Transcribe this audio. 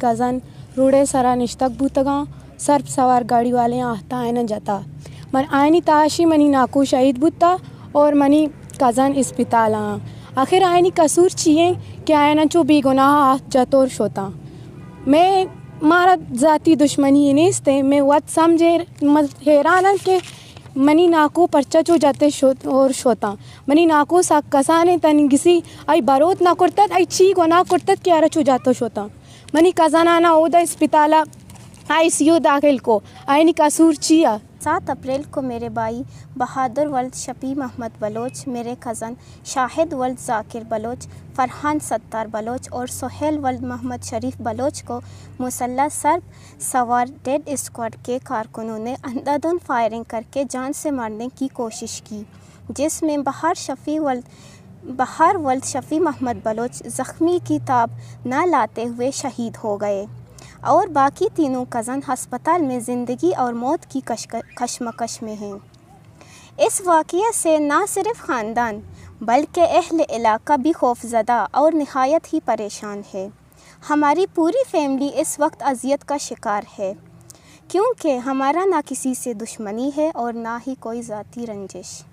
Cousin रोडे सरा निश्तक बूतगा सर्प सवार गाड़ी वाले आहता आयन जता मन आयनी ताशी मनी नाकू शहीद बुता और मनी कज़न अस्पताल आखिर आयनी कसूर चाहिए कि आयना चो बेगुनाह जतोर शोता मैं मारा ज़ाती दुश्मनी नेस्ते मैं वत समझे हैरान के मनी नाको पर्चा चो जाते और शोता मनी नाको सा कसाने तन किसी आई बरोत ना करता आई ची को ना करता कि यार चो जातो शोता मनी कज़ाना ना ओदा अस्पताला ICU दाखिल को आयनी कसूर चिया। 7 अप्रैल को मेरे भाई बहादुर वल्द शफी मोहम्मद बलोच, मेरे कज़न शाहिद वल्द ज़ाकिर बलोच, फरहान सत्तार बलोच और सोहेल वल्द मोहम्मद शरीफ बलोच को मुसल्लह सर्प सवार डेड स्क्वाड के कारकुनों ने अंधाधुंध फायरिंग करके जान से मारने की कोशिश की, जिसमें बहार वल्द शफी मोहम्मद बलोच ज़ख्मी की ताब न लाते हुए शहीद हो गए और बाकी तीनों कज़न हस्पताल में ज़िंदगी और मौत की कशमकश में हैं। इस वाक़ये से ना सिर्फ ख़ानदान बल्कि अहले इलाका भी खौफज़दा और नहायत ही परेशान है। हमारी पूरी फैमिली इस वक्त अज़ियत का शिकार है क्योंकि हमारा ना किसी से दुश्मनी है और ना ही कोई ज़ाती रंजिश।